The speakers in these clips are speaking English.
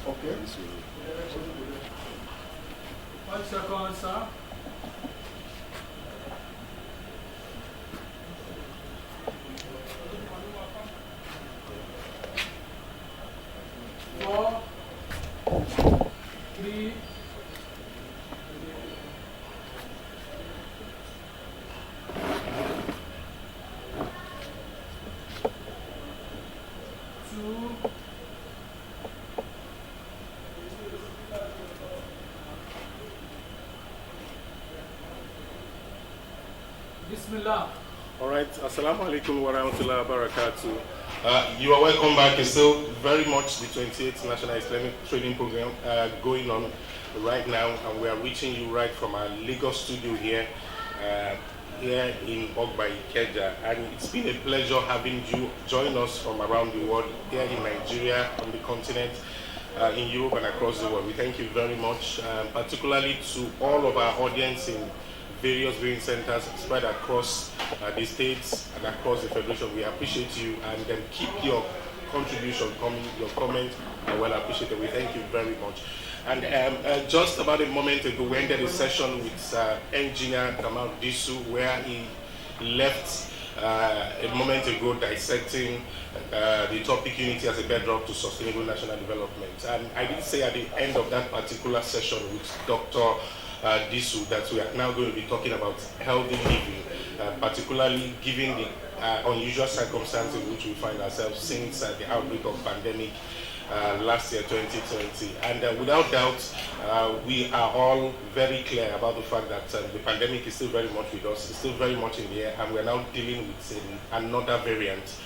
Okay. 1 second, sir. Four, three, two, Bismillah. All right, Assalamu alaikum wa rahmatullahi wa barakatuh. You are welcome back. It's still very much the 28th National Islamic Training Program going on right now, and we are reaching you right from our Lagos studio here in Ogba Ikeja. And it's been a pleasure having you join us from around the world, here in Nigeria, on the continent, in Europe and across the world. We thank you very much, particularly to all of our audience in various viewing centers spread across the states and across the Federation. We appreciate you, and then keep your contribution coming, your comment are well appreciated. We thank you very much. And just about a moment ago, we ended a session with engineer Kamal Disu, where he left a moment ago dissecting the topic unity as a bedrock to sustainable national development. And I did say at the end of that particular session with Dr. Disu that we are now going to be talking about healthy living, particularly given the unusual circumstances in which we find ourselves since the outbreak of pandemic last year, 2020. And without doubt, we are all very clear about the fact that the pandemic is still very much with us, it's still very much in the air, and we're now dealing with another variant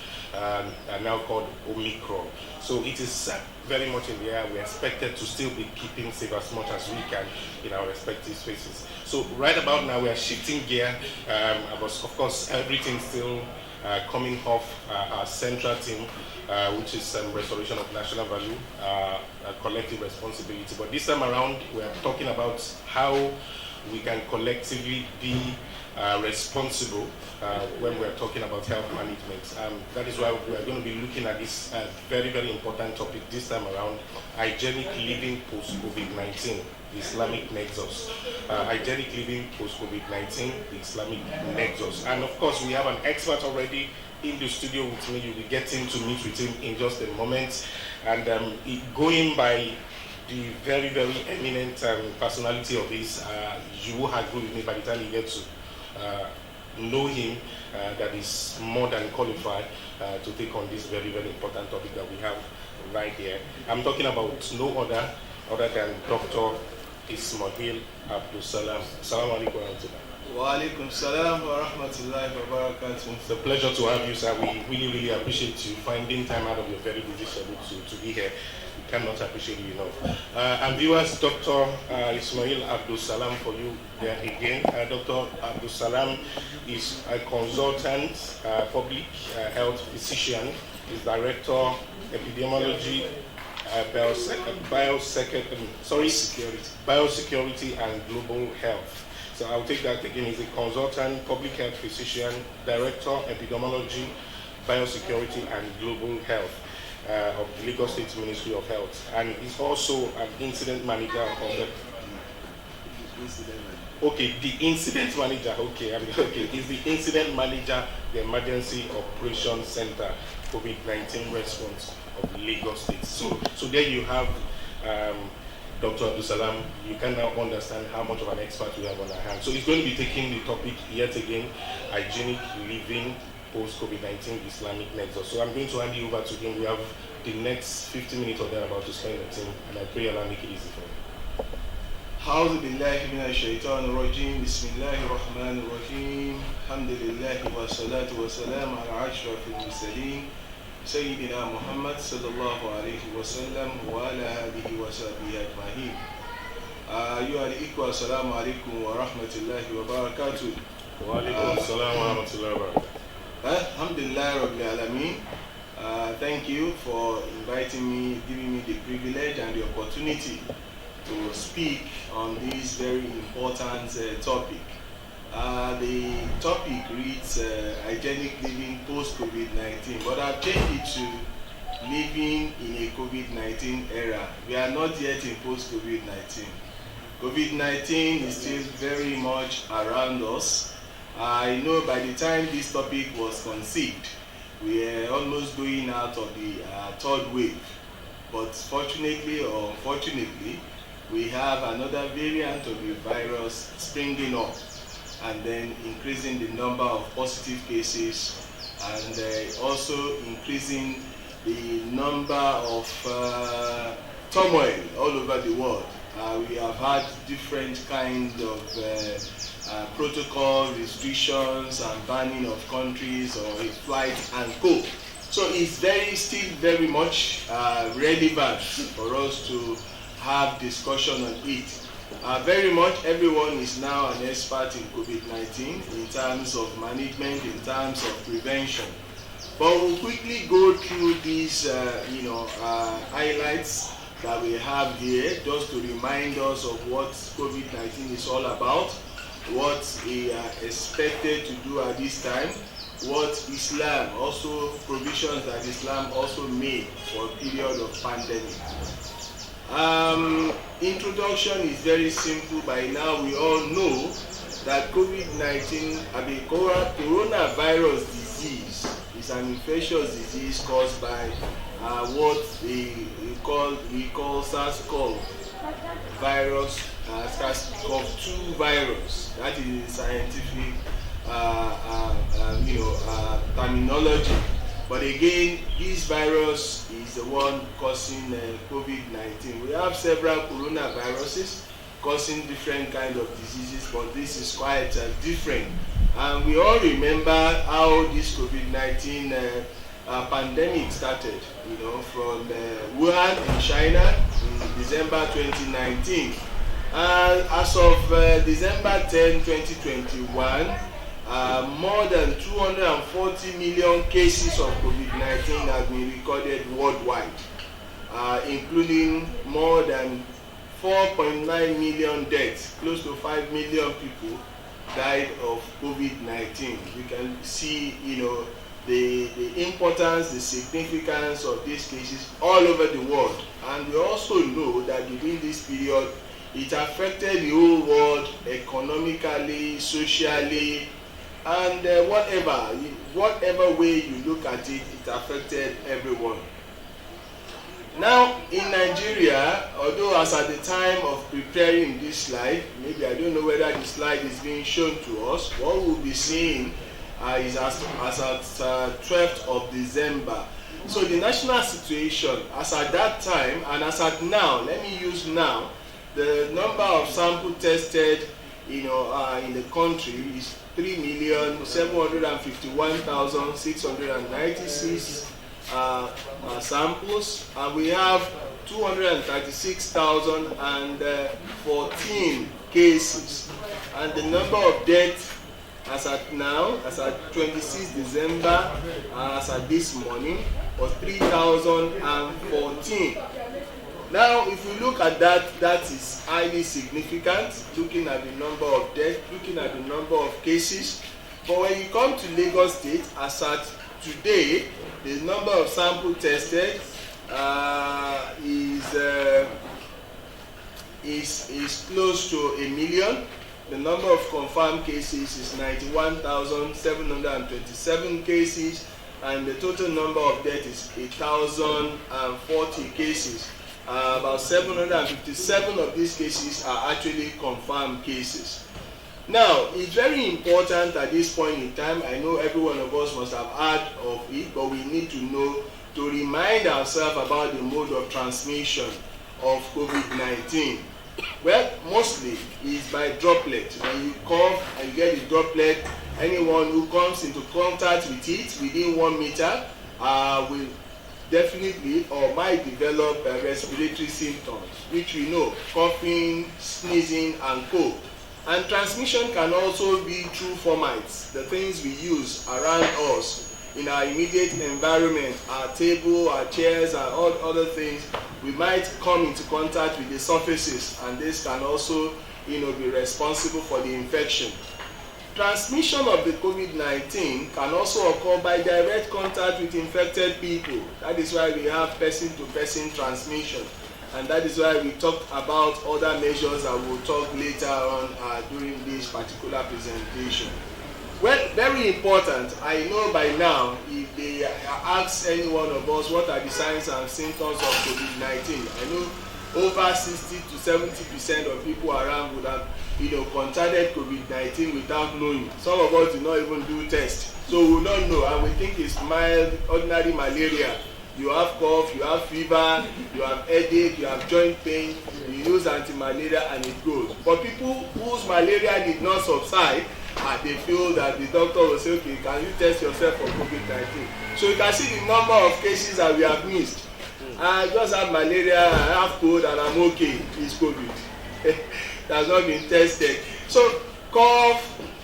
now called Omicron. So it is very much in the air. We're expected to still be keeping safe as much as we can in our respective spaces. So right about now, we are shifting gear. Of course, everything still coming off our central theme, which is restoration of national value, collective responsibility. But this time around, we are talking about how we can collectively be responsible when we're talking about health management. That is why we are going to be looking at this very, very important topic this time around: hygienic living post-COVID-19, the Islamic nexus. Hygienic living post-COVID-19, the Islamic nexus. And of course, we have an expert already in the studio with me. You'll be getting to meet with him in just a moment. And going by the very, very eminent personality of this, you will agree with me by the time you get to know him, that is more than qualified to take on this very, very important topic that we have right here. I'm talking about no other than Dr. Ismail Abdulsalam. Assalamu alaikum wa rahmatullah. Wa alaikum salam wa rahmatullahi wa barakatuh. It's a pleasure to have you, sir. We really, really appreciate you finding time out of your very busy schedule to be here. We cannot appreciate you enough. And viewers, Dr. Ismail Abdulsalam for you there again. Dr. Abdulsalam is a consultant, public health physician. He's director, epidemiology, biosecurity and global health. So I'll take that again. He's a consultant, public health physician, director, epidemiology, biosecurity and global health of the Lagos State Ministry of Health. And he's also an incident manager of the... Okay, the incident manager, okay. He's the incident manager, the Emergency Operations Center, COVID-19 response of Lagos State. So there you have Dr. Abdulsalam. You can now understand how much of an expert we have on our hands. So he's going to be taking the topic yet again, hygienic living post-COVID-19 Islamic nexus. So I'm going to hand you over to him. We have the next 50 minutes or thereabout to spend with him, and I pray Allah make it easy for him. أعوذ بالله من الشيطان الرجيم بسم الله الرحمن الرحيم الحمد لله والصلاة والسلام على أشرف المرسلين سيدنا محمد صلى الله عليه وسلم وعلى آله وصحبه أجمعين. أيها الإخوة السلام عليكم ورحمة الله وبركاته. وعليكم السلام ورحمة الله وبركاته. Alhamdulillah Rabbil Alameen. Thank you for inviting me, giving me the privilege and the opportunity to speak on this very important topic. The topic reads hygienic living post-COVID-19, but I've changed it to living in a COVID-19 era. We are not yet in post-COVID-19. COVID-19 is still very much around us. I know by the time this topic was conceived, we are almost going out of the third wave. But fortunately or unfortunately, we have another variant of the virus springing up and then increasing the number of positive cases and also increasing the number of turmoil all over the world. We have had different kinds of protocol restrictions and banning of countries or flights and co. So it's still very much relevant for us to have discussion on it. Very much everyone is now an expert in COVID-19 in terms of management, in terms of prevention. But we'll quickly go through these highlights that we have here just to remind us of what COVID-19 is all about, what we are expected to do at this time, what Islam also, provisions that Islam also made for a period of pandemic. Introduction is very simple. By now we all know that COVID-19, coronavirus disease is an infectious disease caused by what we call SARS-CoV virus, SARS-CoV-2 virus. That is scientific terminology. But again, this virus is the one causing COVID-19. We have several coronaviruses causing different kinds of diseases, but this is quite different. And we all remember how this COVID-19 pandemic started, from Wuhan in China in December 2019. As of December 10, 2021, more than 240 million cases of COVID-19 have been recorded worldwide, including more than 4.9 million deaths. Close to 5 million people died of COVID-19. We can see, the importance, the significance of these cases all over the world. And we also know that during this period, it affected the whole world economically, socially, and whatever way you look at it, it affected everyone. Now, in Nigeria, although as at the time of preparing this slide, maybe I don't know whether the slide is being shown to us, what we'll be seeing is as at 12th of December. So the national situation, as at that time, and as at now, let me use now, the number of samples tested in the country is 3,751,696 samples, and we have 236,014 cases, and the number of deaths as at now, as at 26 December, as at this morning, was 3,014. Now, if we look at that, that is highly significant, looking at the number of deaths, looking at the number of cases. But when you come to Lagos State, as at today, the number of samples tested is close to 1 million. The number of confirmed cases is 91,727 cases, and the total number of deaths is 8,040 cases. About 757 of these cases are actually confirmed cases. Now, it's very important at this point in time. I know every one of us must have heard of it, but we need to know, to remind ourselves about the mode of transmission of COVID-19. Well, mostly is by droplet. When you cough and you get the droplet, anyone who comes into contact with it within 1 meter will definitely or might develop respiratory symptoms, which we know, coughing, sneezing, and cold. And transmission can also be through formats, the things we use around us in our immediate environment, our table, our chairs, and all other things. We might come into contact with the surfaces, and this can also be responsible for the infection. transmission of the COVID-19 can also occur by direct contact with infected people. That is why we have person-to-person transmission. And that is why we talked about other measures that we'll talk later on during this particular presentation. Well, very important, I know by now, if they ask any one of us what are the signs and symptoms of COVID-19, I know over 60 to 70% of people around would have contacted COVID-19 without knowing. Some of us do not even do tests, so we will not know, and we think it's mild, ordinary malaria. You have cough, you have fever, you have headache, you have joint pain, you use anti-malaria and it goes. For people whose malaria did not subside, they feel that the doctor will say, okay, can you test yourself for COVID-19? So you can see the number of cases that we have missed. I just have malaria, I have cold, and I'm okay. It's COVID. It has not been tested. So cough,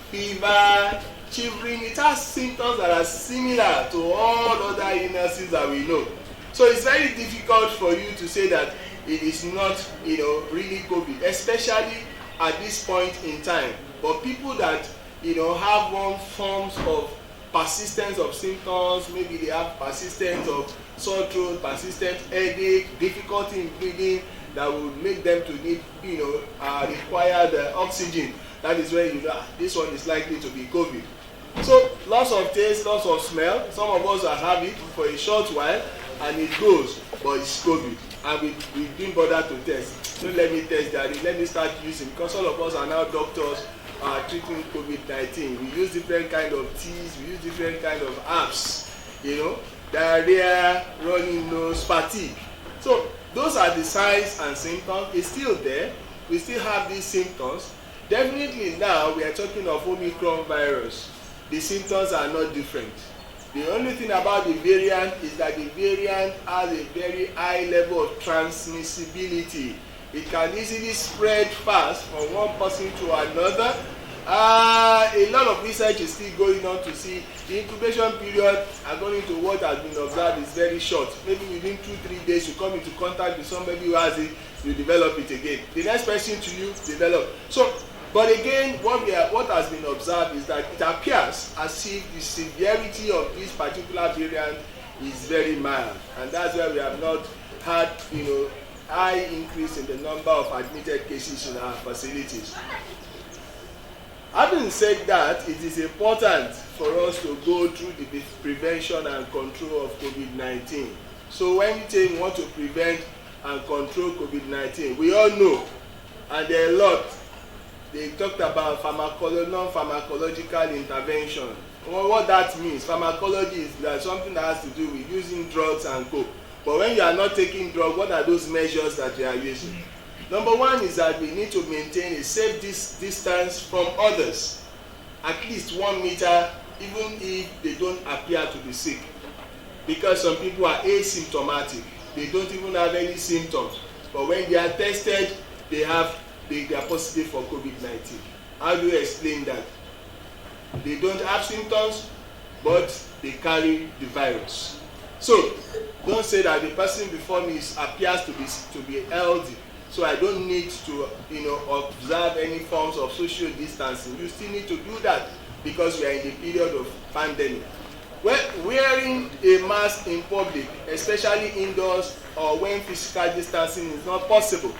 fever, shivering, it has symptoms that are similar to all other illnesses that we know. So it's very difficult for you to say that it is not, really COVID, especially at this point in time. But people that, have one forms of persistence of symptoms, maybe they have persistence of sore throat, persistent headache, difficulty in breathing, that will make them to need, required oxygen. That is when this one is likely to be COVID. So loss of taste, loss of smell. Some of us have it for a short while and it goes, but it's COVID. And we didn't bother to test. Don't let me test that. Let me start using, because all of us are now doctors treating COVID-19. We use different kind of teas, we use different kind of apps, diarrhea, running nose, fatigue. So those are the signs and symptoms. It's still there. We still have these symptoms. Definitely now we are talking of Omicron virus. The symptoms are not different. The only thing about the variant is that the variant has a very high level of transmissibility. It can easily spread fast from one person to another. A lot of research is still going on to see the incubation period, according to what has been observed, is very short. Maybe within 2-3 days you come into contact with somebody who has it, you develop it again. The next person to you develop. So, but again, what has been observed is that it appears as if the severity of this particular variant is very mild, and that's why we have not had, high increase in the number of admitted cases in our facilities. Having said that, it is important for us to go through the prevention and control of COVID-19. So when you say we want to prevent and control COVID-19, we all know, and there are a lot. They talked about non-pharmacological intervention. Well, what that means, pharmacology is that something that has to do with using drugs and co. But when you are not taking drugs, what are those measures that you are using? Number one is that we need to maintain a safe distance from others, at least 1 meter, even if they don't appear to be sick. Because some people are asymptomatic, they don't even have any symptoms. But when they are tested, they are positive for COVID-19. How do you explain that? They don't have symptoms, but they carry the virus. So don't say that the person before me appears to be healthy, so I don't need to observe any forms of social distancing. You still need to do that because we are in the period of pandemic. Wearing a mask in public, especially indoors or when physical distancing is not possible,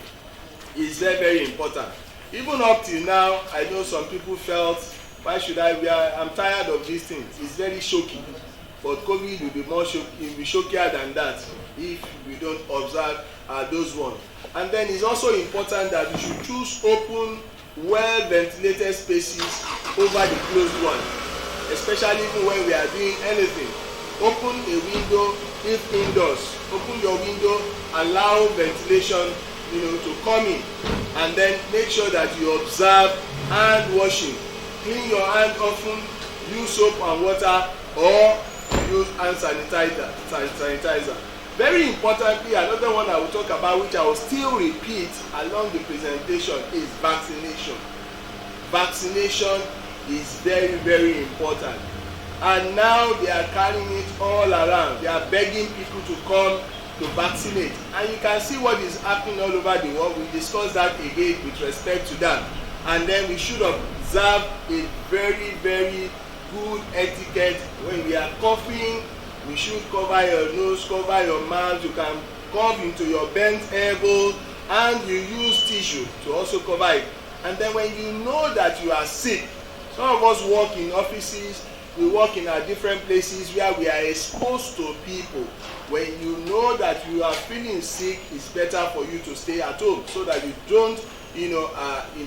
is very, very important. Even up till now, I know some people felt, why should I wear? I'm tired of these things. It's very shocking. But COVID will be more shockier than that if we don't observe those ones. And then it's also important that we should choose open, well-ventilated spaces over the closed ones, especially even when we are doing anything. Open a window if indoors. Open your window, allow ventilation to come in, and then make sure that you observe hand washing. Clean your hand often, use soap and water, or use hand sanitizer. Very importantly, another one I will talk about, which I will still repeat along the presentation, is vaccination. Vaccination is very, very important. And now they are carrying it all around. They are begging people to come to vaccinate. And you can see what is happening all over the world. We discussed that again with respect to that. And then we should observe a very, very good etiquette. When we are coughing, we should cover your nose, cover your mouth. You can cough into your bent elbow, and you use tissue to also cover it. And then when you know that you are sick, some of us work in offices, we work in different places where we are exposed to people. When you know that you are feeling sick, it's better for you to stay at home so that you don't,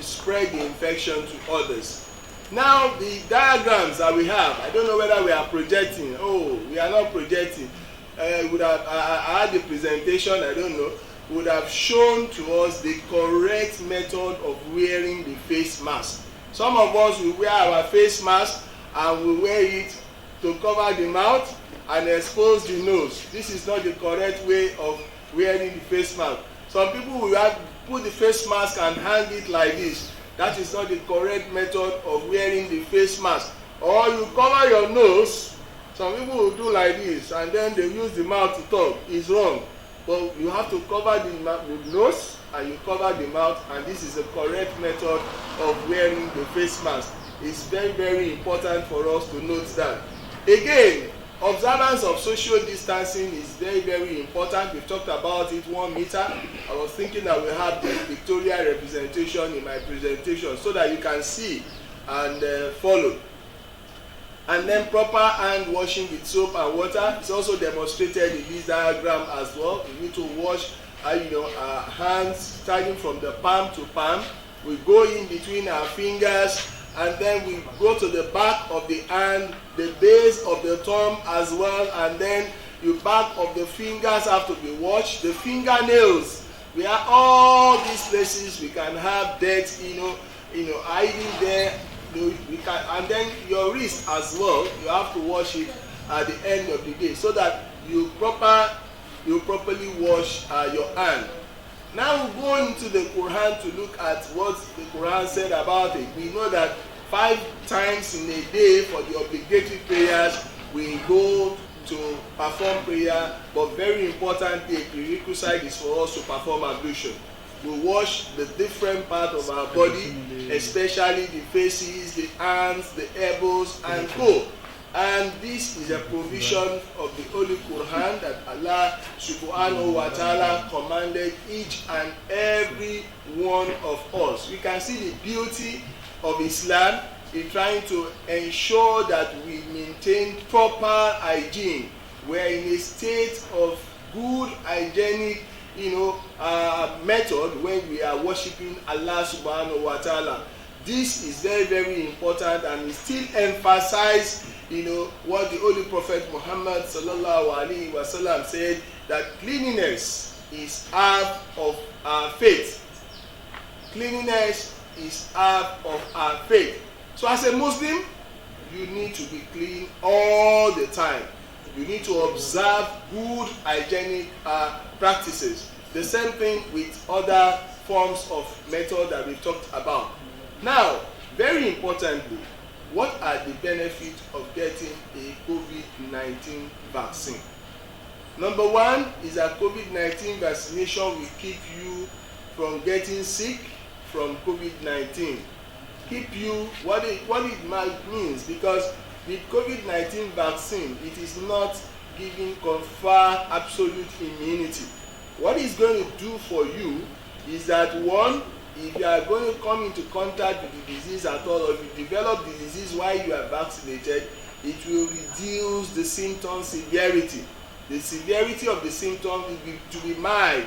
spread the infection to others. Now, the diagrams that we have, I don't know whether we are projecting. Oh, we are not projecting. I had the presentation, I don't know, would have shown to us the correct method of wearing the face mask. Some of us will wear our face mask and we wear it to cover the mouth and expose the nose. This is not the correct way of wearing the face mask. Some people will put the face mask and hang it like this. That is not the correct method of wearing the face mask. Or you cover your nose. Some people will do like this and then they use the mouth to talk. It's wrong. But you have to cover the nose and you cover the mouth, and this is the correct method of wearing the face mask. It's very, very important for us to note that. Again, observance of social distancing is very, very important. We've talked about it, 1 meter. I was thinking that we have the pictorial representation in my presentation so that you can see and follow. And then proper hand washing with soap and water is also demonstrated in this diagram as well. We need to wash our hands starting from the palm to palm. We go in between our fingers and then we go to the back of the hand, the base of the thumb as well, and then the back of the fingers have to be washed. The fingernails, we are all these places we can have dirt, hiding there. We can, and then your wrist as well, you have to wash it at the end of the day so that you properly wash your hand. Now we go into the Quran to look at what the Quran said about it. We know that 5 times in a day for the obligatory prayers we go to perform prayer, but very important, the prerequisite is for us to perform ablution. We wash the different parts of our body, especially the faces, the hands, the elbows, and co. And this is a provision of the Holy Quran that Allah subhanahu wa ta'ala commanded each and every one of us. We can see the beauty of Islam in trying to ensure that we maintain proper hygiene. We are in a state of good hygienic method when we are worshiping Allah subhanahu wa ta'ala. This is very, very important, and it still emphasizes what the Holy Prophet Muhammad sallallahu alaihi wasallam said, that cleanliness is half of our faith. Cleanliness is half of our faith. So as a Muslim, you need to be clean all the time. You need to observe good hygienic practices. The same thing with other forms of method that we talked about. Now, very importantly, what are the benefits of getting a COVID-19 vaccine? Number 1 is that COVID-19 vaccination will keep you from getting sick from COVID-19. Keep you, what it means, because with COVID-19 vaccine, it is not confer absolute immunity. What it's going to do for you is that, 1, if you are going to come into contact with the disease at all, or if you develop the disease while you are vaccinated, it will reduce the symptom severity. The severity of the symptom will be mild,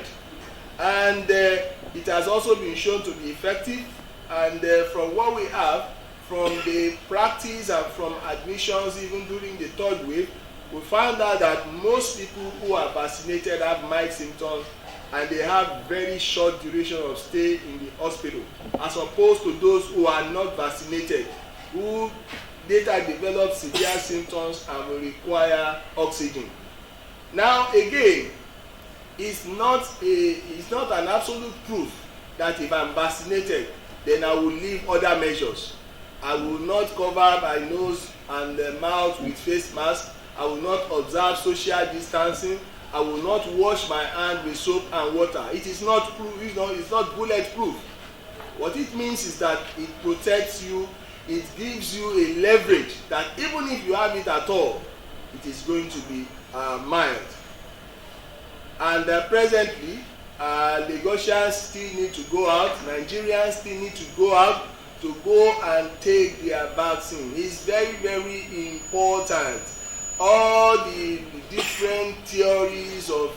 and it has also been shown to be effective. And from what we have, from the practice and from admissions even during the 3rd wave, we found out that most people who are vaccinated have mild symptoms, and they have very short duration of stay in the hospital, as opposed to those who are not vaccinated, who later develop severe symptoms and will require oxygen. Now again, it's not an absolute proof that if I'm vaccinated, then I will leave other measures. I will not cover my nose and mouth with face mask. I will not observe social distancing. I will not wash my hand with soap and water. It is not proof, it's not bulletproof. What it means is that it protects you, it gives you a leverage that even if you have it at all, it is going to be mild. And presently, Lagosians still need to go out, Nigerians still need to go out to go and take their vaccine. It's very, very important. All the different theories of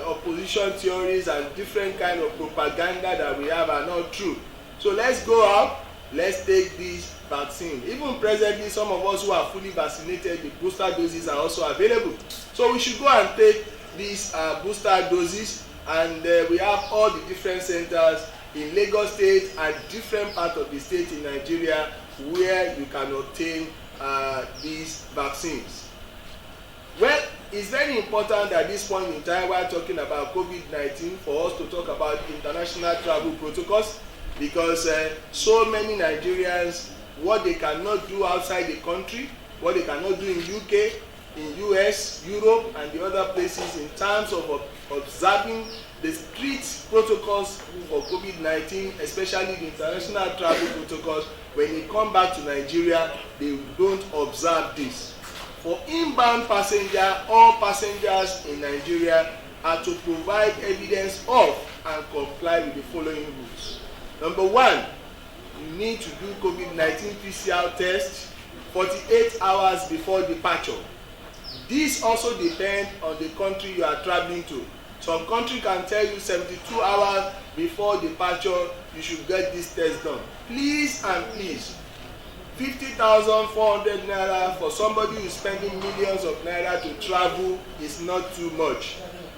opposition theories and different kind of propaganda that we have are not true. So let's go out, let's take this vaccine. Even presently, some of us who are fully vaccinated, the booster doses are also available. So we should go and take these booster doses, and we have all the different centers in Lagos State and different parts of the state in Nigeria where you can obtain these vaccines. Well, it's very important at this point in time while talking about COVID-19 for us to talk about international travel protocols, because so many Nigerians, what they cannot do outside the country, what they cannot do in UK, in US, Europe, and the other places in terms of observing the strict protocols for COVID-19, especially the international travel protocols, when they come back to Nigeria, they don't observe this. For inbound passenger, all passengers in Nigeria are to provide evidence of and comply with the following rules. Number one, you need to do COVID-19 PCR test 48 hours before departure. This also depends on the country you are traveling to. Some country can tell you 72 hours before departure you should get this test done. Please and please, 50,400 naira for somebody who is spending millions of naira to travel is not too much.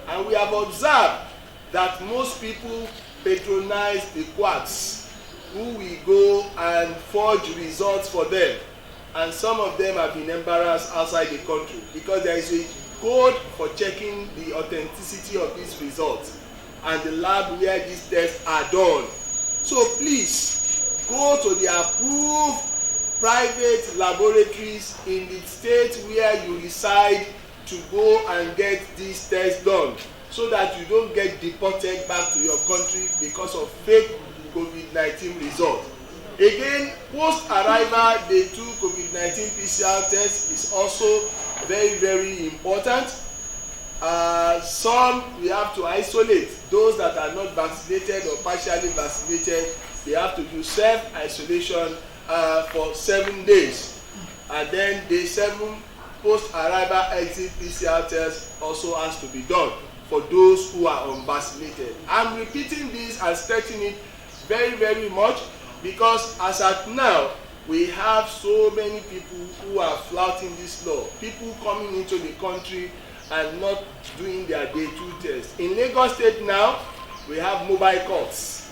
And we have observed that most people patronize the quacks who will go and forge results for them. And some of them have been embarrassed outside the country because there is a code for checking the authenticity of these results and the lab where these tests are done. So please go to the approved private laboratories in the state where you reside to go and get these tests done, so that you don't get deported back to your country because of fake COVID-19 results. Again, post-arrival day 2 COVID-19 PCR test is also very, very important. Some we have to isolate. Those that are not vaccinated or partially vaccinated, they have to do self-isolation for 7 days. And then day 7, post-arrival exit PCR test also has to be done for those who are unvaccinated. I'm repeating this and stressing it very, very much because as at now, we have so many people who are flouting this law. People coming into the country and not doing their day 2 test. In Lagos State now, we have mobile courts.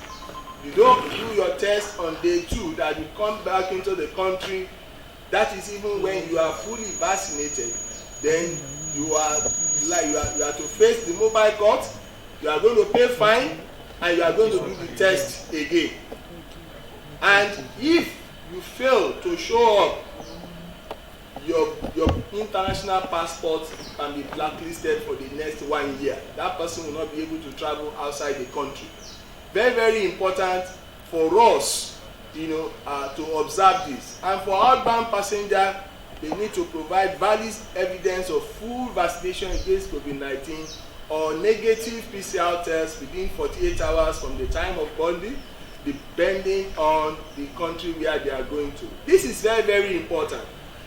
You don't do your test on day 2 that you come back into the country. That is even when you are fully vaccinated. Then you are to face the mobile court. You are going to pay fine and you are going to do the test again. And if you fail to show up, your international passport can be blacklisted for the next 1 year. That person will not be able to travel outside the country. Very, very important for us, to observe this. And for outbound passenger, they need to provide valid evidence of full vaccination against COVID-19 or negative PCR test within 48 hours from the time of boarding, depending on the country where they are going to. This is very, very important.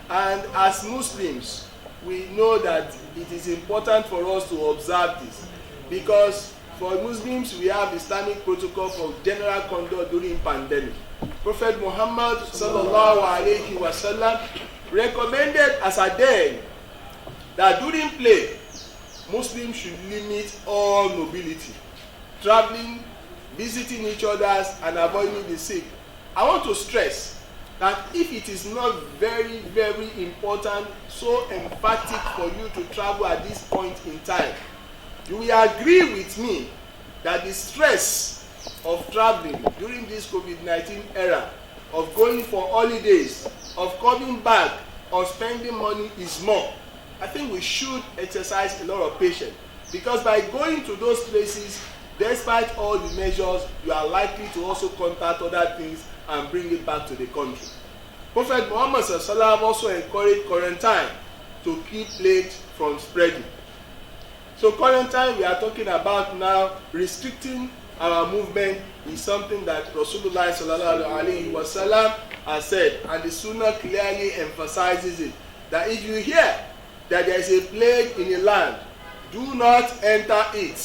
And as Muslims, we know that it is important for us to observe this, because for Muslims, we have Islamic protocol for general conduct during pandemic. Prophet Muhammad sallallahu alaihi wasallam recommended as a day that during play, Muslims should limit all mobility, traveling, visiting each other, and avoiding the sick. I want to stress that if it is not very, very important, so emphatic for you to travel at this point in time, you will agree with me that the stress of traveling during this COVID-19 era, of going for holidays, of coming back, of spending money is more. I think we should exercise a lot of patience, because by going to those places, Despite all the measures, you are likely to also contact other things and bring it back to the country. Prophet Muhammad sallallahu also encouraged quarantine to keep plagues from spreading. So quarantine we are talking about now, restricting our movement, is something that Rasulullah sallallahu alaihi wasallam has said, and the Sunnah clearly emphasizes it, that if you hear that there is a plague in a land, do not enter it.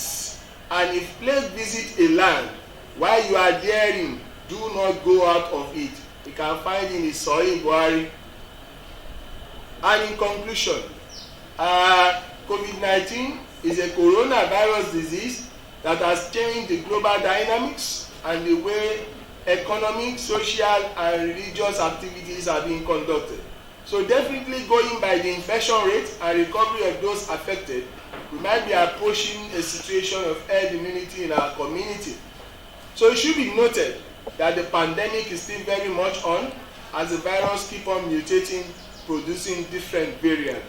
And if plague visit a land, while you are therein, do not go out of it. You can find in the Sahih Bukhari. And in conclusion, COVID-19 is a coronavirus disease that has changed the global dynamics and the way economic, social, and religious activities are being conducted. So definitely going by the infection rate and recovery of those affected, we might be approaching a situation of herd immunity in our community. So it should be noted that the pandemic is still very much on, as the virus keeps on mutating, producing different variants.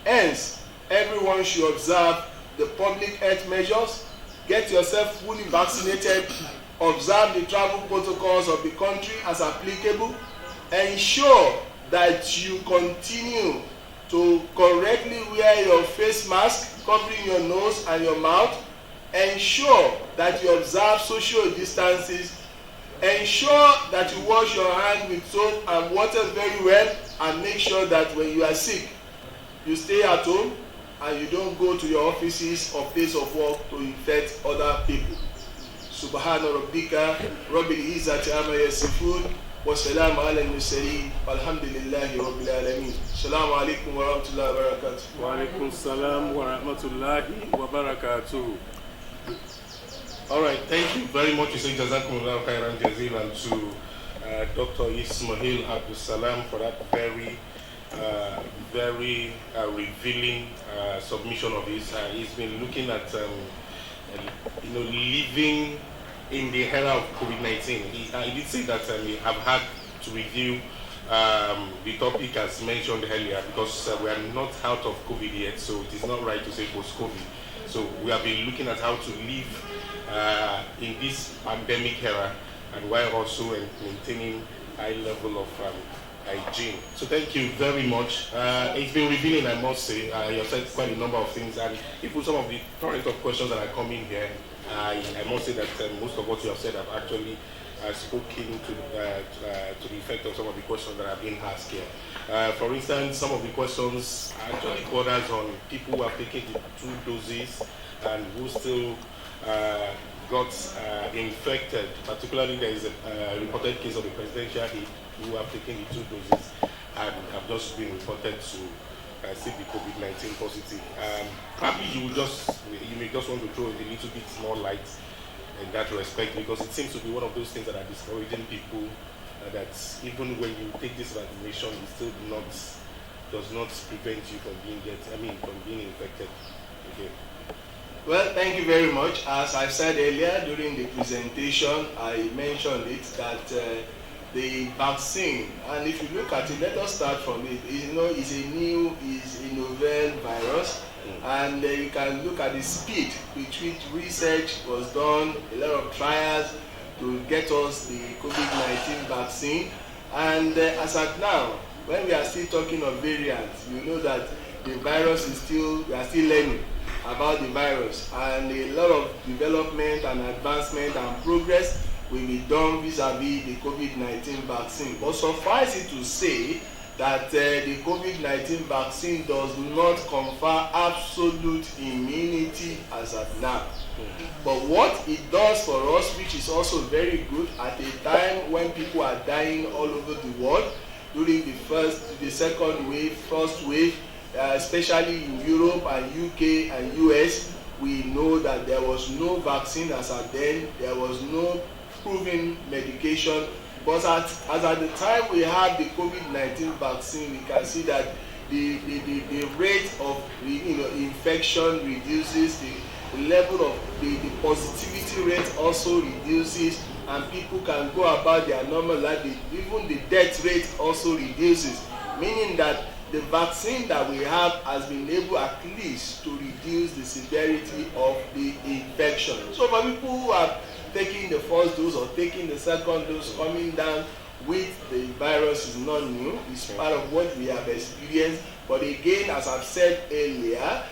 Hence, everyone should observe the public health measures, get yourself fully vaccinated, observe the travel protocols of the country as applicable, ensure that you continue to correctly wear your face mask, covering your nose and your mouth, ensure that you observe social distances, ensure that you wash your hands with soap and water very well, and make sure that when you are sick, you stay at home and you don't go to your offices or place of work to infect other people. Subhana rabbika rabbil izzati amma yasifun wa salamun ala al-mursalin walhamdulillahi rabbil alamin. Assalamu alaikum wa rahmatullahi wa barakatuh. Wa alaikum salam wa rahmatullahi wa barakatuh. All right, thank you very much. You say Jazakumullah khairan jazilan to Dr. Ismail Abdulsalam for that very revealing submission of his. He's been looking at living in the era of COVID-19. He did say that he have had to review the topic as mentioned earlier, because we are not out of COVID yet, so it is not right to say post-COVID. So we have been looking at how to live in this pandemic era, and while also maintaining high level of hygiene. So thank you very much. It's been revealing, I must say. You have said quite a number of things, and even some of the current of questions that are coming here, I must say that most of what you have said have actually spoken to the effect of some of the questions that have been asked here. For instance, some of the questions actually borders on people who have taken the 2 doses and who still got infected. Particularly, there is a reported case of a presidential aide who have taken the 2 doses and have just been reported to see the COVID-19 positive. Probably you may just want to throw a little bit more light in that respect, because it seems to be one of those things that are discouraging people, that even when you take this vaccination, it still does not prevent you from being infected. Okay. Well, thank you very much. As I said earlier during the presentation, I mentioned it that the vaccine, and if you look at it, let us start from it. Is a novel virus, and you can look at the speed with which research was done, a lot of trials to get us the COVID-19 vaccine. And as at now, when we are still talking of variants, you know that the virus we are still learning about the virus, and a lot of development and advancement and progress will be done vis-a-vis the COVID-19 vaccine. But suffice it to say that the COVID-19 vaccine does not confer absolute immunity as at now. But what it does for us, which is also very good, at a time when people are dying all over the world, during the second wave, first wave, especially in Europe and UK and US, we know that there was no vaccine as at then, there was no proven medication. But as at the time we have the COVID-19 vaccine, we can see that the rate of infection reduces, the level of the positivity rate also reduces, and people can go about their normal life. Even the death rate also reduces, meaning that the vaccine that we have has been able at least to reduce the severity of the infection. protection. So for people who are taking the first dose or taking the second dose, coming down with the virus is not new. It's part of what we have experienced. But again, as I've said earlier,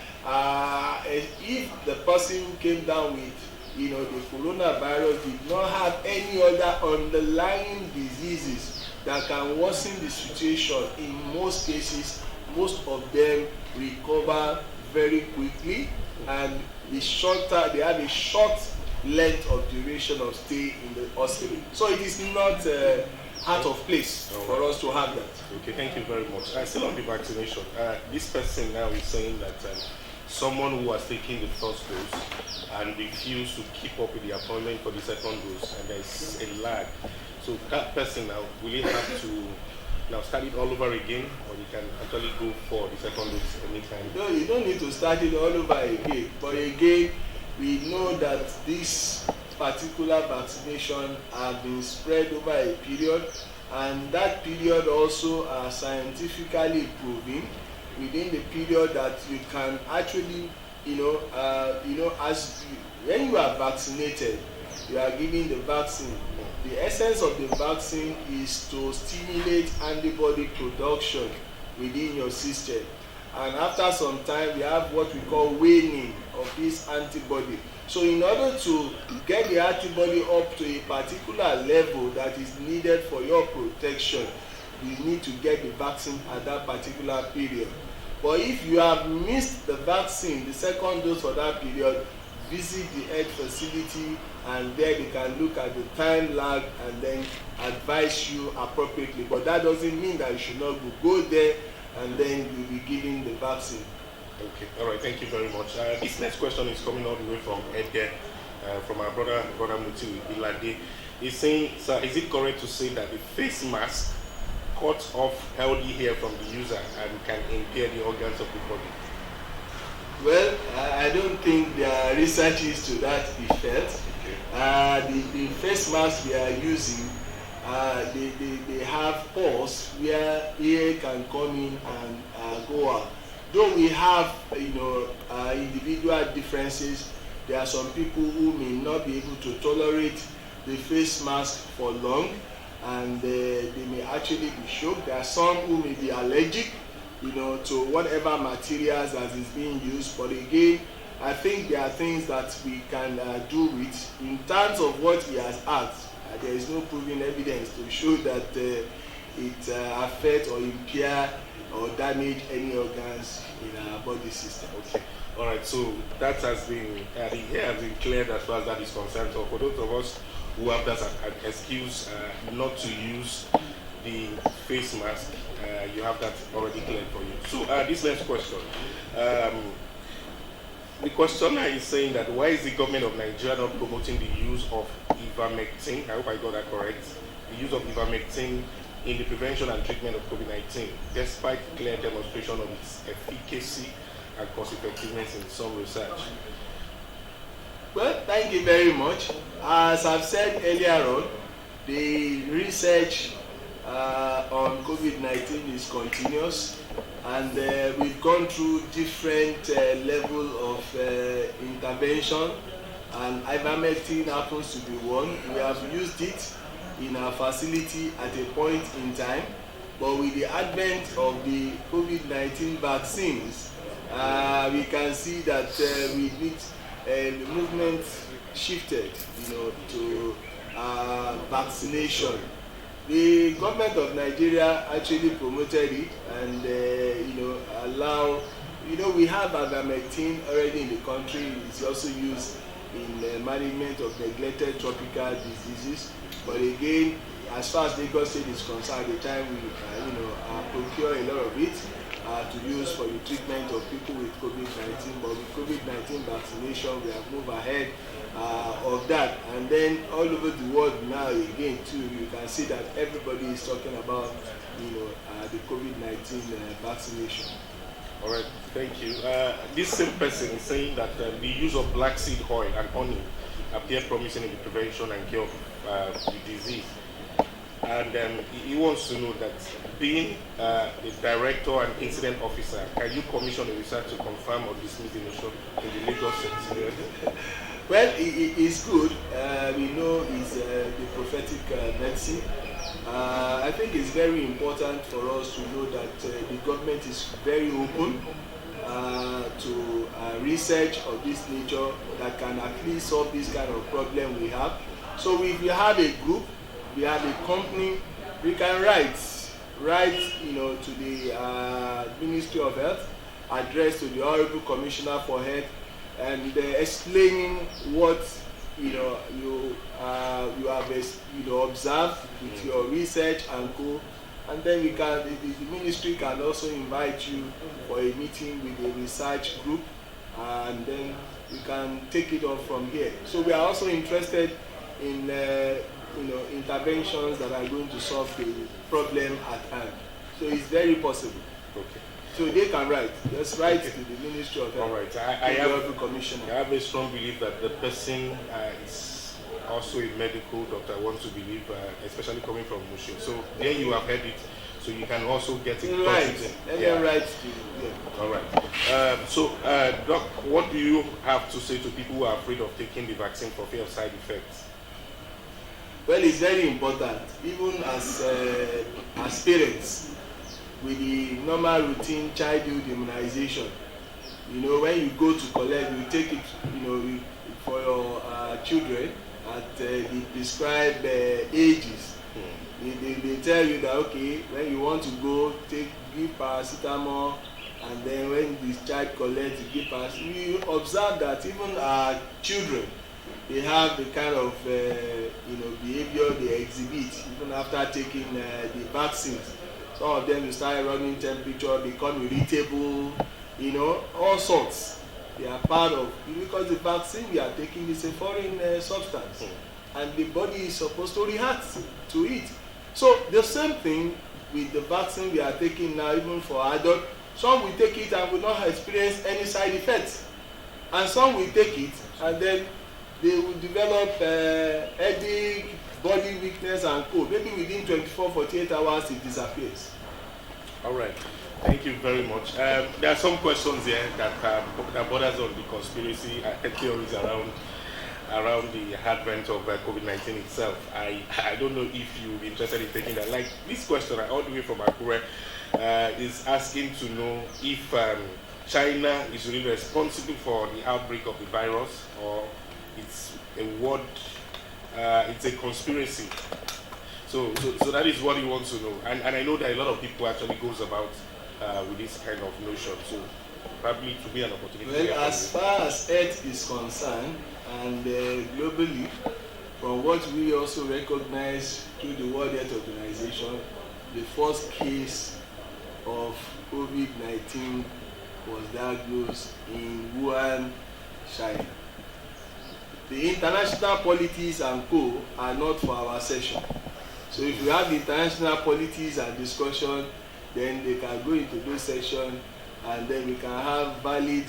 if the person who came down with the coronavirus did not have any other underlying diseases that can worsen the situation, in most cases, most of them recover very quickly, and they have a short length of duration of stay in the hospital. So it is not out of place for us to have that. Okay, thank you very much. Still on the vaccination, this person now is saying that someone who has taken the first dose and refused to keep up with the appointment for the second dose, and there's a lag. So that person now, will he have to now start it all over again, or you can actually go for the second dose anytime? No, you don't need to start it all over again. But again, we know that this particular vaccination has been spread over a period, and that period also are scientifically proven within the period that you can actually, when you are vaccinated, you are giving the vaccine. The essence of the vaccine is to stimulate antibody production within your system. And after some time, we have what we call waning of this antibody. So in order to get the antibody up to a particular level that is needed for your protection, you need to get the vaccine at that particular period. But if you have missed the vaccine, the second dose for that period, visit the health facility, and there they can look at the time lag and then advise you appropriately. But that doesn't mean that you should not go there and then you'll be giving the vaccine. Okay, all right, thank you very much. This next question is coming all the way from Edgar, from our brother Muti Ilade. He's saying, sir, is it correct to say that the face mask cuts off healthy hair from the user and can impair the organs of the body? Well, I don't think there are researches to that effect. Okay. The face mask we are using, they have pores where air can come in and go out. Though we have individual differences, there are some people who may not be able to tolerate the face mask for long, and they may actually be shocked. There are some who may be allergic to whatever materials that is being used. But again, I think there are things that we can do with. In terms of what he has asked, there is no proven evidence to show that it affects or impair or damage any organs in our body system. Okay. All right. So that has been the hair has been cleared as far as that is concerned. So for those of us who have that as an excuse not to use the face mask, you have that already cleared for you. So this next question. The questioner is saying that why is the government of Nigeria not promoting the use of ivermectin? I hope I got that correct. The use of ivermectin in the prevention and treatment of COVID-19, despite clear demonstration of its efficacy and cost effectiveness in some research. Well, thank you very much. As I've said earlier on, the research on COVID-19 is continuous, and we've gone through different levels of intervention, and ivermectin happens to be one. We have used it in our facility at a point in time, but with the advent of the COVID-19 vaccines, we can see that the movement shifted, to vaccination. The government of Nigeria actually promoted it and we have ivermectin already in the country. It's also used in management of neglected tropical diseases. But again, as far as Lagos State is concerned, at the time we procure a lot of it to use for the treatment of people with COVID-19. But with COVID-19 vaccination, we have moved ahead of that. And then all over the world now, again, too, you can see that everybody is talking about, the COVID-19 vaccination. All right, thank you. This same person is saying that the use of black seed oil and honey appear promising in the prevention and cure of the disease. And he wants to know that being the director and incident officer, can you commission a research to confirm or dismiss the notion in the Lagos State? Well, Well, it's good. We know it's the prophetic medicine. I think it's very important for us to know that the government is very open to research of this nature that can at least solve this kind of problem we have. So if we have a group, we have a company, we can write to the Ministry of Health, address to the Honorable Commissioner for Health, and explaining what you have observed with your research and co. And then the ministry can also invite you for a meeting with the research group, and then we can take it on from here. So we are also interested in interventions that are going to solve the problem at hand. So it's very possible. Okay. So they can write. Just write to the Ministry of Health. All right. I have a strong belief that the person is also a medical doctor. I want to believe, especially coming from Mushin. So there you have heard it. So you can also get in touch with them. Yeah. Right. Yeah. All right. Doc, what do you have to say to people who are afraid of taking the vaccine for fear of side effects? Well, it's very important, even as parents, with the normal routine childhood immunization. When you go to collect, you take it, for your children at the prescribed ages. They tell you that, okay, when you want to go, give paracetamol, and then when this child collects, you give paracetamol. We observe that even our children, they have the kind of behavior they exhibit even after taking the vaccines. Some of them will start running temperature, become irritable, all sorts. They are part of, because the vaccine we are taking is a foreign substance, and the body is supposed to react to it. So the same thing with the vaccine we are taking now, even for adults. Some will take it and will not experience any side effects, and some will take it and then they will develop headache, body weakness, and cold. Maybe within 24-48 hours it disappears. All right. Thank you very much. There are some questions here that borders on the conspiracy theories around the advent of COVID-19 itself. I don't know if you'll be interested in taking that. Like this question, all the way from Akure, is asking to know if China is really responsible for the outbreak of the virus, or it's a conspiracy. So that is what he wants to know. And I know that a lot of people actually goes about with this kind of notion. So probably to be an opportunity. Well, as far as health is concerned, and globally, from what we also recognize through the World Health Organization, the first case of COVID-19 was diagnosed in Wuhan, China. The international policies and co are not for our session. So if we have the international policies and discussion, then they can go into those sessions, and then we can have valid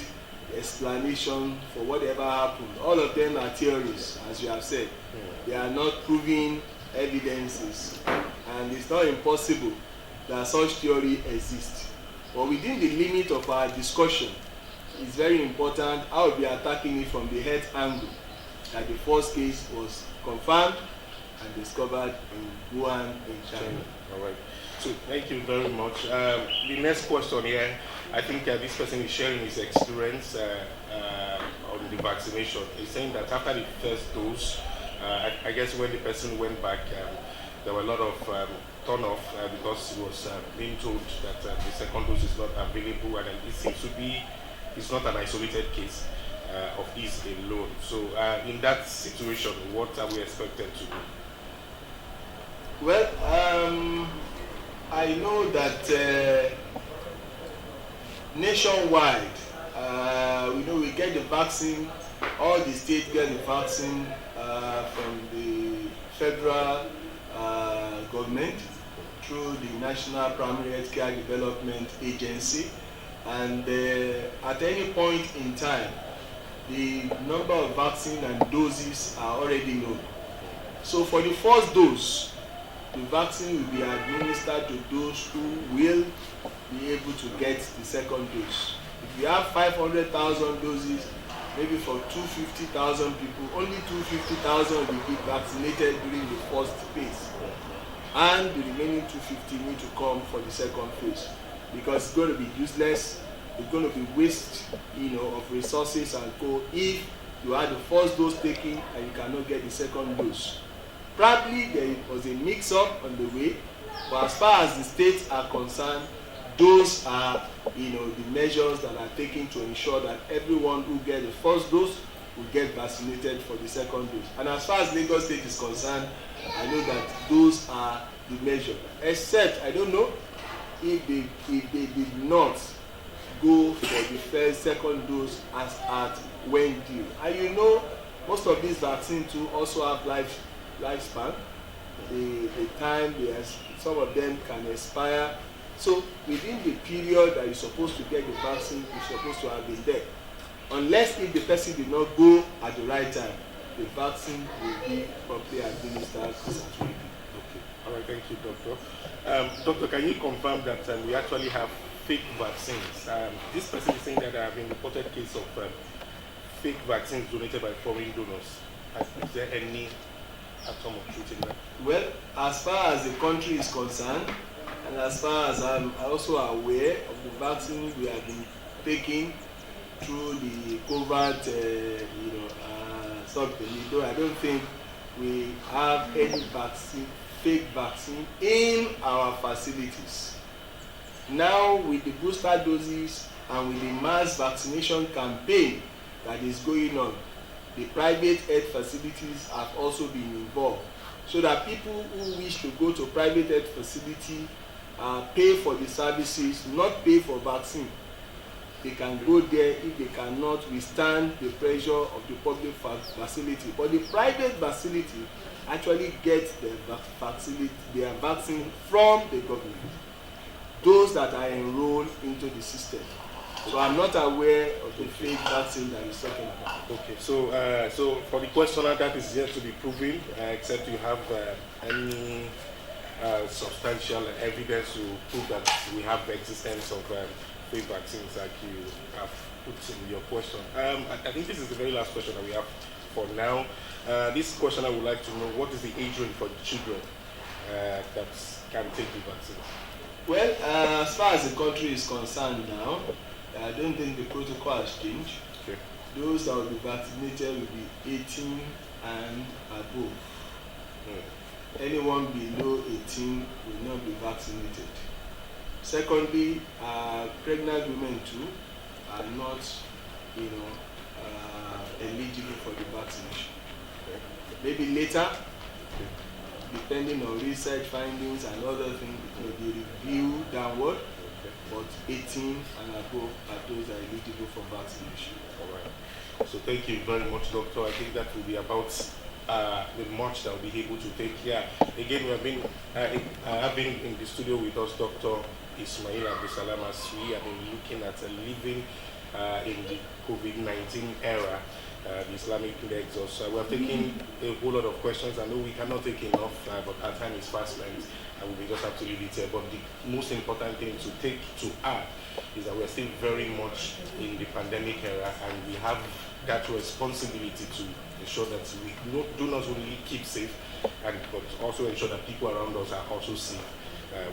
explanation for whatever happened. All of them are theories, as you have said. They are not proving evidences, and it's not impossible that such theory exists. But within the limit of our discussion, it's very important how we'll be attacking it from the health angle, that the first case was confirmed and discovered in Wuhan, in China. All right. So thank you very much. The next question here, I think this person is sharing his experience on the vaccination. He's saying that after the first dose, I guess when the person went back, there were a lot of turn-off because he was being told that the second dose is not available, and it seems to be, it's not an isolated case of his alone. So in that situation, what are we expected to do? Well, I know that nationwide, we get the vaccine, all the states get the vaccine from the federal government through the National Primary Healthcare Development Agency, and at any point in time, the number of vaccine and doses are already known. So for the first dose, the vaccine will be administered to those who will be able to get the second dose. If you have 500,000 doses, maybe for 250,000 people, only 250,000 will be vaccinated during the first phase, and the remaining 250 need to come for the second phase, because it's going to be useless. It's going to be waste, of resources and co if you had the first dose taken and you cannot get the second dose. Probably there was a mix-up on the way, but as far as the states are concerned, those are the measures that are taken to ensure that everyone who gets the first dose will get vaccinated for the second dose. And as far as Lagos State is concerned, I know that those are the measures. Except I don't know if they did not go for the second dose as at when due. And most of these vaccines too also have lifespan. The time some of them can expire. So within the period that you're supposed to get the vaccine, you're supposed to have been there. Unless if the person did not go at the right time, the vaccine will be properly administered as it will be. Okay. All right. Thank you, Doctor. Doctor, can you confirm that we actually have fake vaccines? This person is saying that there have been reported cases of fake vaccines donated by foreign donors. Is there any atom of truth in that? Well, as far as the country is concerned, and as far as I'm also aware of the vaccine we have been taking through the covert, something, I don't think we have any fake vaccine in our facilities. Now, with the booster doses and with the mass vaccination campaign that is going on, the private health facilities have also been involved, so that people who wish to go to private health facility pay for the services, not pay for vaccine. They can go there if they cannot withstand the pressure of the public facility. But the private facility actually gets their vaccine from the government, those that are enrolled into the system. So I'm not aware of the fake vaccine that you're talking about. Okay, so for the questioner, that is yet to be proven, except you have any substantial evidence to prove that we have the existence of fake vaccines like you have put in your question. I think this is the very last question that we have for now. This questioner would like to know, what is the age range for the children that can take the vaccine? Well, as far as the country is concerned now, I don't think the protocol has changed. Okay. Those that will be vaccinated will be 18 and above. Anyone below 18 will not be vaccinated. Secondly, pregnant women too are not, eligible for the vaccination. Okay. Maybe later, depending on research findings and other things, it may be reviewed downward. Okay. But 18 and above are those that are eligible for vaccination. All right. So thank you very much, Doctor. I think that will be about the much that we'll be able to take here. Again, we have been having in the studio with us Dr. Ismail Abdulsalam, as we have been looking at living in the COVID-19 era, the Islamic nexus. We are taking a whole lot of questions. I know we cannot take enough, but our time is fast spent, and we just have to leave it here. But the most important thing to add is that we're still very much in the pandemic era, and we have that responsibility to ensure that we do not only keep safe, but also ensure that people around us are also safe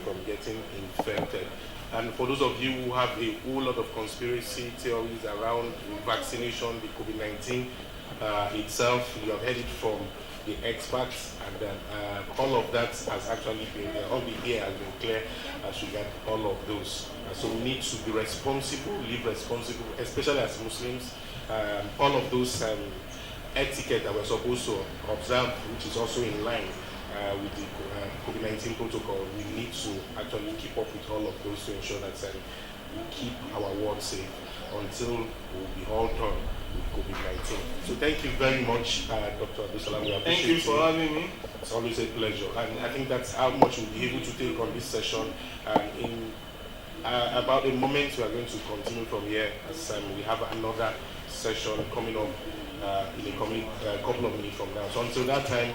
from getting infected. And for those of you who have a whole lot of conspiracy theories around vaccination, the COVID-19 itself, you have heard it from the experts, and all of that has actually been, all the air has been clear as regards all of those. So we need to be responsible, live responsible, especially as Muslims. All of those etiquette that we're supposed to observe, which is also in line with the COVID-19 protocol, we need to actually keep up with all of those to ensure that we keep our world safe until we'll be all done with COVID-19. So thank you very much, Dr. Abdulsalam. We appreciate Thank you for having me. It's always a pleasure. And I think that's how much we'll be able to take on this session. In about a moment, we are going to continue from here as we have another session coming up in a couple of minutes from now. So until that time,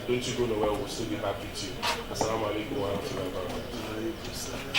don't you go nowhere, we'll still be back with you. Assalamu alaikum wa rahmatullahi wa barakatuh.